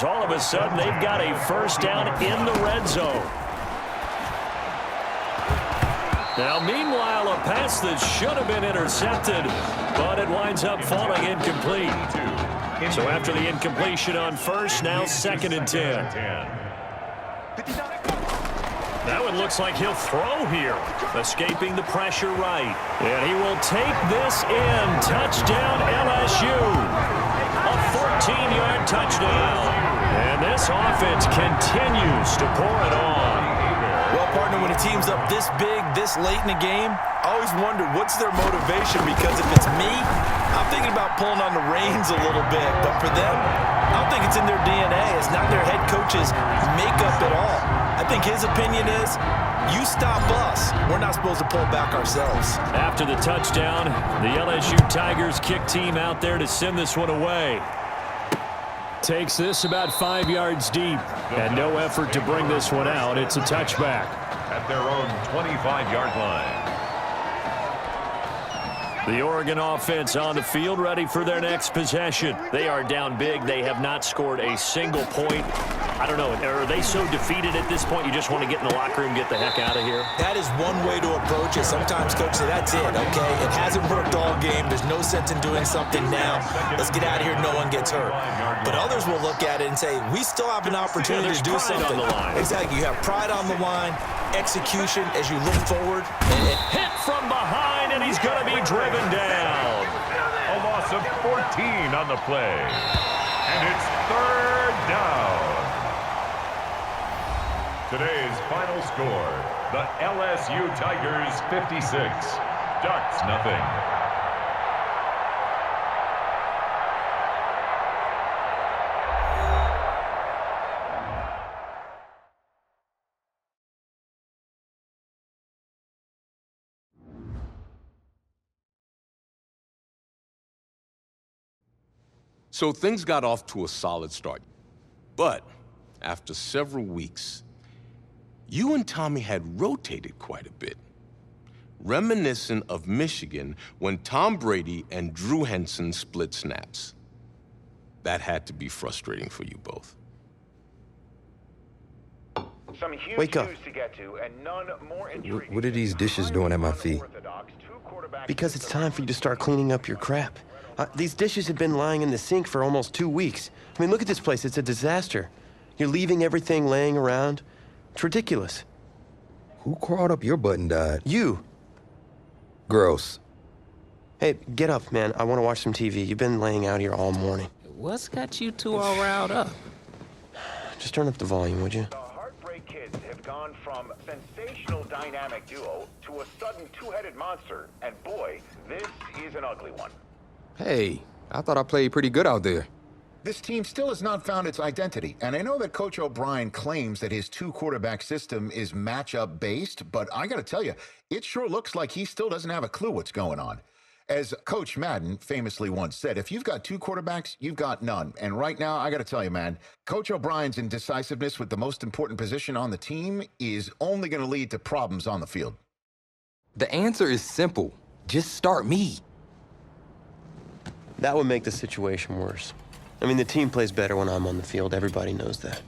All of a sudden, they've got a first down in the red zone. Now, meanwhile, a pass that should have been intercepted, but it winds up falling incomplete. So after the incompletion on first, now 2nd and 10. That one looks like he'll throw here, escaping the pressure right. And he will take this in. Touchdown, LSU. A 14-yard touchdown. And this offense continues to pour it on. Well, partner, when a team's up this big, this late in the game, I always wonder what's their motivation, because if it's me, I'm thinking about pulling on the reins a little bit. But for them, I don't think it's in their DNA. It's not their head coach's makeup at all. I think his opinion is, you stop us, we're not supposed to pull back ourselves. After the touchdown, the LSU Tigers kick team out there to send this one away. Takes this about 5 yards deep, and no effort to bring this one out. It's a touchback. At their own 25-yard line. The Oregon offense on the field, ready for their next possession. They are down big. They have not scored a single point. I don't know, are they so defeated at this point you just want to get in the locker room, get the heck out of here? That is one way to approach it. Sometimes coaches say, that's it, okay? It hasn't worked all game. There's no sense in doing something now. Let's get out of here. No one gets hurt. But others will look at it and say, we still have an opportunity to do something. On the line. Exactly. You have pride on the line, execution as you look forward. Hit from behind, and he's going to be driven down. A loss of 14 on the play. And it's 3rd down. Today's final score, the LSU Tigers 56, Ducks nothing. So things got off to a solid start. But after several weeks, you and Tommy had rotated quite a bit, reminiscent of Michigan when Tom Brady and Drew Henson split snaps. That had to be frustrating for you both. Some huge Wake up. news to get to, and none more intriguing. What are these dishes doing at my feet? Because it's time for you to start cleaning up your crap. These dishes have been lying in the sink for almost 2 weeks. I mean, look at this place. It's a disaster. You're leaving everything laying around. It's ridiculous. Who crawled up your butt and died? You. Gross. Hey, get up, man. I want to watch some TV. You've been laying out here all morning. What's got you two all riled up? Just turn up the volume, would you? The Heartbreak Kids have gone from sensational dynamic duo to a sudden two-headed monster. And boy, this is an ugly one. Hey, I thought I played pretty good out there. This team still has not found its identity, and I know that Coach O'Brien claims that his two-quarterback system is matchup-based, but I gotta tell you, it sure looks like he still doesn't have a clue what's going on. As Coach Madden famously once said, if you've got two quarterbacks, you've got none. And right now, I gotta tell you, man, Coach O'Brien's indecisiveness with the most important position on the team is only gonna lead to problems on the field. The answer is simple. Just start me. That would make the situation worse. I mean, the team plays better when I'm on the field. Everybody knows that.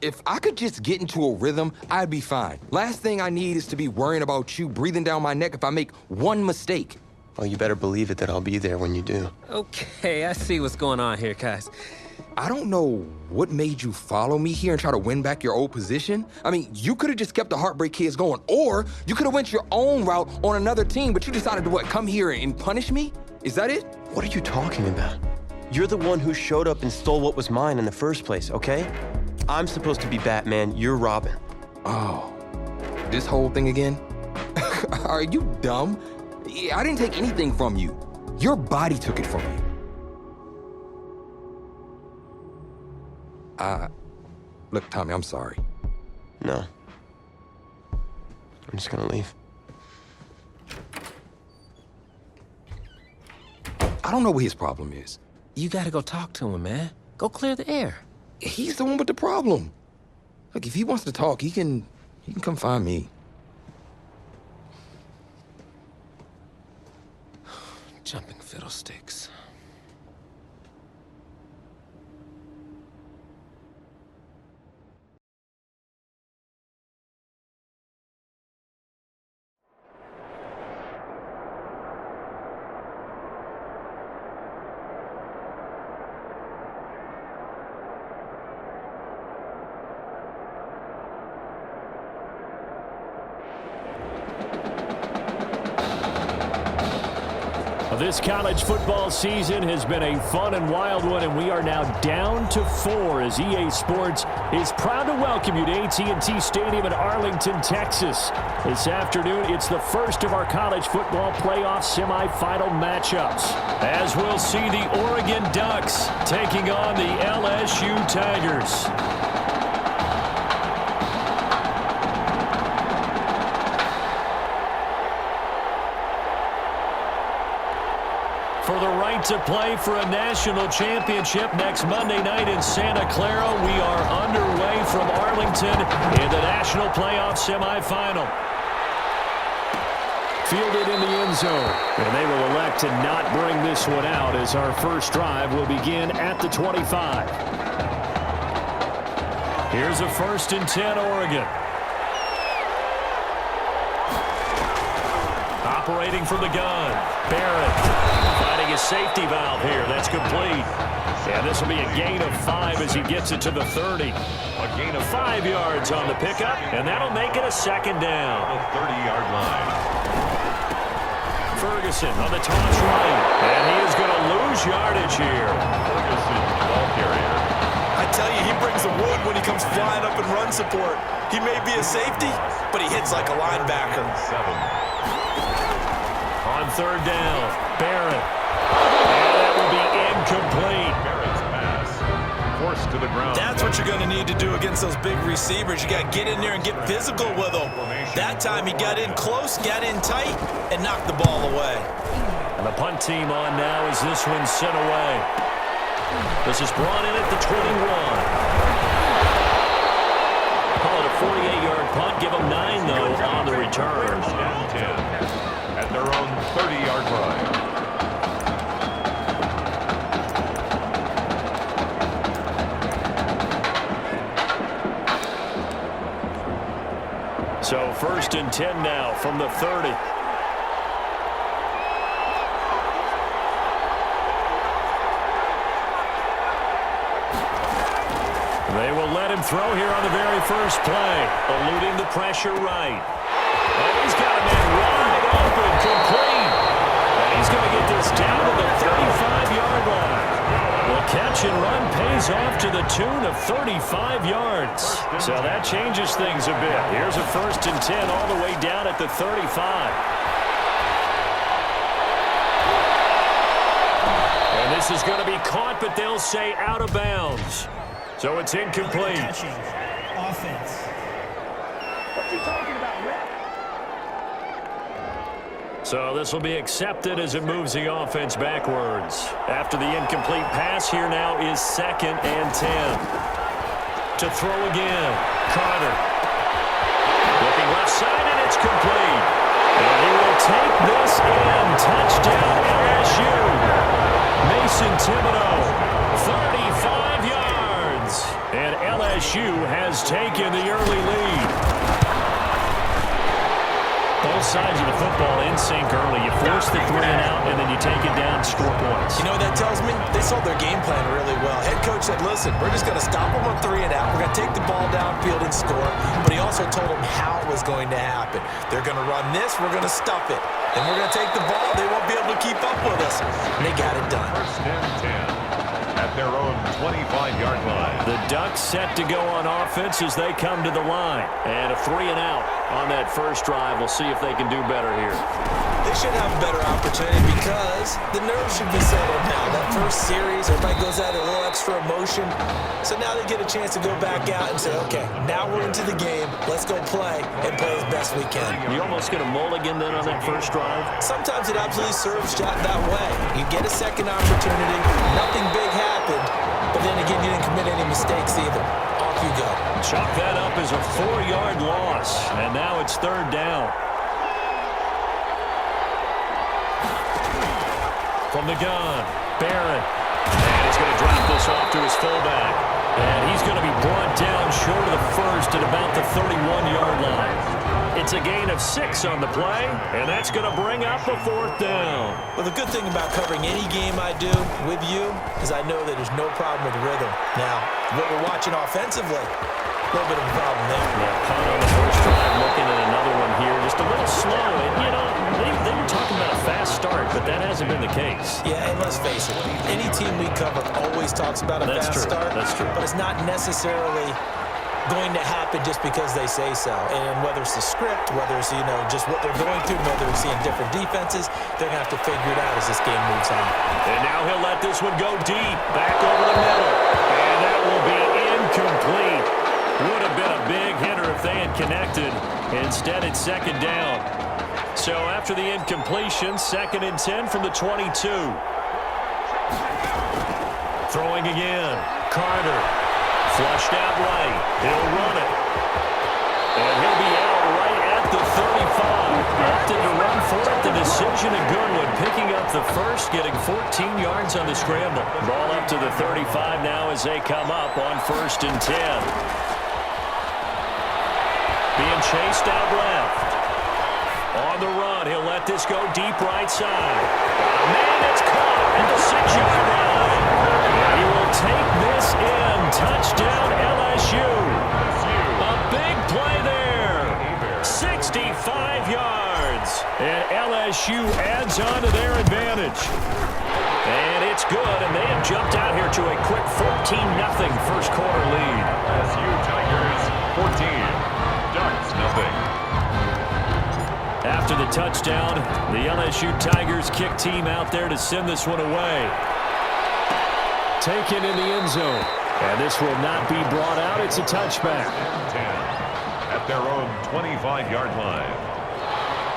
If I could just get into a rhythm, I'd be fine. Last thing I need is to be worrying about you breathing down my neck if I make one mistake. Well, you better believe it that I'll be there when you do. Okay, I see what's going on here, guys. I don't know what made you follow me here and try to win back your old position. I mean, you could have just kept the Heartbreak Kids going, or you could have went your own route on another team, but you decided to, what, come here and punish me? Is that it? What are you talking about? You're the one who showed up and stole what was mine in the first place, okay? I'm supposed to be Batman, you're Robin. Oh, this whole thing again? Are you dumb? I didn't take anything from you. Your body took it from you. Look, Tommy, I'm sorry. No. I'm just gonna leave. I don't know what his problem is. You gotta go talk to him, man. Go clear the air. He's the one with the problem. Look, if he wants to talk, he can come find me. Jumping fiddlesticks. this college football season has been a fun and wild one, and we are now down to 4 as EA Sports is proud to welcome you to AT&T Stadium in Arlington, Texas. This afternoon, it's the first of our college football playoff semifinal matchups, as we'll see the Oregon Ducks taking on the LSU Tigers. For the right to play for a national championship next Monday night in Santa Clara, we are underway from Arlington in the national playoff semifinal. Fielded in the end zone, and they will elect to not bring this one out as our first drive will begin at the 25. Here's a 1st and 10 Oregon. Operating from the gun, Barrett. Finding a safety valve here. That's complete. And this will be a gain of 5 as he gets it to the 30. A gain of 5 yards on the pickup, and that'll make it a 2nd down. The 30-yard line. Ferguson on the toss right. And he is going to lose yardage here. Ferguson, ball carrier. I tell you, he brings the wood when he comes flying up in run support. He may be a safety, but he hits like a linebacker. 7. On 3rd down, Barrett. And that will be incomplete. Barrett's pass. Forced to the ground. That's what you're going to need to do against those big receivers. You got to get in there and get physical with them. That time he got in close, got in tight, and knocked the ball away. And the punt team on now as this one's sent away. This is brought in at the 21. Call it a 48-yard punt. Give them 9, though, on the return. First and 10. At their own 30-yard line. So 1st and 10 now from the 30. They will let him throw here on the very first play, eluding the pressure right. And he's got a man wide open, complete. And he's going to get this down to the 35-yard line. Well, catch and run pays off to the tune of 35 yards. So that changes things a bit. Here's a 1st and 10 all the way down at the 35. And this is going to be caught, but they'll say out of bounds. So it's incomplete. Offense. What you talking about, Rick? So this will be accepted as it moves the offense backwards. After the incomplete pass, here now is 2nd and 10. To throw again, Carter. Looking left side, and it's complete. And he will take this in. Touchdown LSU. Mason Thibodeau, 35 yards. And LSU has taken the early lead. Both sides of the football in sync early. You force the 3 and out, and then you take it down, score points. You know what that tells me? They saw their game plan really well. Head coach said, listen, we're just going to stop them on 3 and out. We're going to take the ball downfield and score. But he also told them how it was going to happen. They're going to run this. We're going to stuff it. And we're going to take the ball. They won't be able to keep up with us. And they got it done. 1st and 10. At their own 25-yard line. The Ducks set to go on offense as they come to the line. And a 3 and out on that first drive. We'll see if they can do better here. They should have a better opportunity because the nerves should be settled now. That first series, everybody goes out a little extra emotion. So now they get a chance to go back out and say, okay, now we're into the game. Let's go play and play as best we can. You almost get a mulligan then on that first drive? Sometimes it absolutely serves that way. You get a second opportunity. Nothing big happened. But then again, you didn't commit any mistakes either. Off you go. Chalk that up as a 4-yard loss. And now it's 3rd down. From the gun, Barrett. And he's going to drop this off to his fullback. And he's going to be brought down short of the first at about the 31-yard line. It's a gain of 6 on the play, and that's going to bring up a 4th down. Well, the good thing about covering any game I do with you is I know that there's no problem with rhythm. Now, what we're watching offensively, little bit of a problem there. Yeah, punt on the first drive, looking at another one here. Just a little slow. And, you know, they were talking about a fast start, but that hasn't been the case. Yeah, and let's face it, any team we cover always talks about a fast start. That's true. But it's not necessarily going to happen just because they say so. And whether it's the script, whether it's, you know, just what they're going through, whether it's seeing different defenses, they're going to have to figure it out as this game moves on. And now he'll let this one go deep, back over the middle. And that will be incomplete. Would have been a big hitter if they had connected. Instead, it's second down. So after the incompletion, 2nd and 10 from the 22. Throwing again. Carter. Flushed out right. He'll run it. And he'll be out right at the 35. Opted to run for it. The decision of Goodwin picking up the first, getting 14 yards on the scramble. Ball up to the 35 now as they come up on 1st and 10. Being chased out left. On the run, he'll let this go deep right side. Man, it's caught at the 6-yard line. And he will take this in. Touchdown, LSU. A big play there. 65 yards. And LSU adds on to their advantage. And it's good, and they have jumped out here to a quick 14-0 first quarter lead. LSU Tigers 14, Ducks nothing. After the touchdown, the LSU Tigers kick team out there to send this one away. Taken in the end zone. And this will not be brought out. It's a touchback. 10 at their own 25-yard line.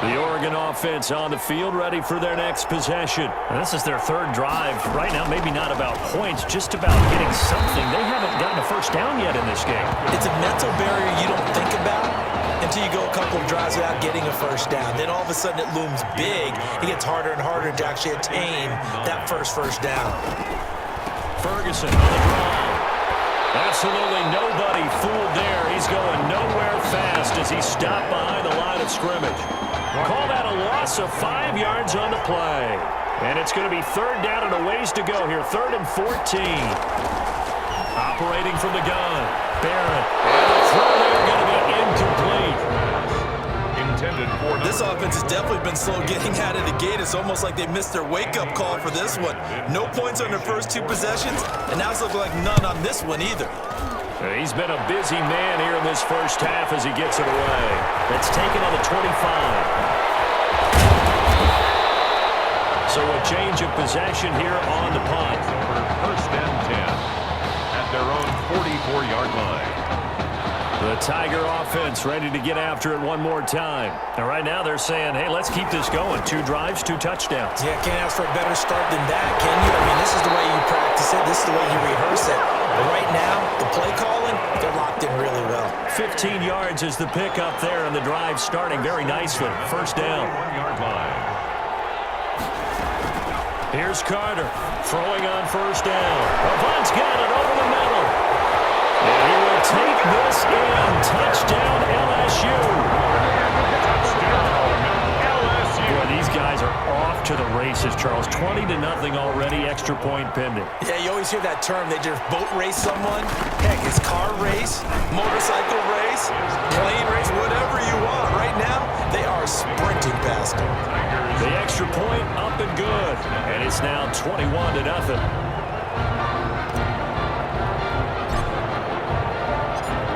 The Oregon offense on the field, ready for their next possession. And this is their 3rd drive. Right now, maybe not about points, just about getting something. They haven't gotten a first down yet in this game. It's a mental barrier you don't think about until you go a couple of drives without getting a first down. Then all of a sudden it looms big. It gets harder and harder to actually attain that first down. Ferguson on the draw. Absolutely nobody fooled there. He's going nowhere fast as he's stopped behind the line of scrimmage. Call that a loss of 5 yards on the play. And it's going to be 3rd down and a ways to go here. 3rd and 14. Operating from the gun. Barrett. And the throw there going to be incomplete. Intended for this offense has definitely been slow getting out of the gate. It's almost like they missed their wake-up call for this one. No points on their first 2 possessions, and now it's looking like none on this one either. He's been a busy man here in this first half as he gets it away. It's taken on the 25. So a change of possession here on the punt. 1st and 10 at their own 44-yard line. The Tiger offense ready to get after it one more time. And right now they're saying, hey, let's keep this going. 2 drives, 2 touchdowns. Yeah, can't ask for a better start than that, can you? I mean, this is the way you practice it. This is the way you rehearse it. But right now, the play calling, they're locked in really well. 15 yards is the pickup there, and the drive starting very nicely. 1st down. 1-yard line. Here's Carter throwing on 1st down. Avant's got it over the middle. And he will take this in. Touchdown, LSU. Touchdown, LSU. Boy, these guys are off to the races, Charles. 20-0 already, extra point pending. Yeah, you always hear that term. They just boat race someone. Heck, it's car race, motorcycle race, plane race, whatever you want. Right now, they are sprinting past them. The extra point up and good. And it's now 21-0.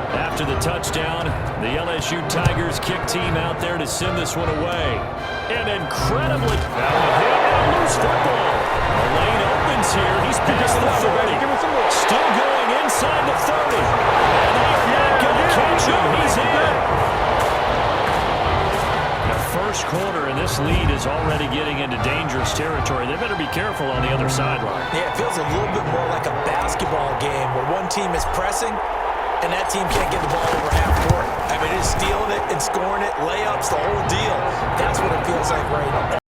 After the touchdown, the LSU Tigers kick team out there to send this one away. And incredibly, that one hit and a loose football. The lane opens here. He's past the 30. Still going inside the 30. And they are not going to catch him. He's in. The first quarter, and this lead is already getting into dangerous territory. They better be careful on the other sideline. Yeah, it feels a little bit more like a basketball game where one team is pressing and that team can't get the ball over half court. I mean, it's stealing it and scoring it, layups, the whole deal. That's what it feels like right now.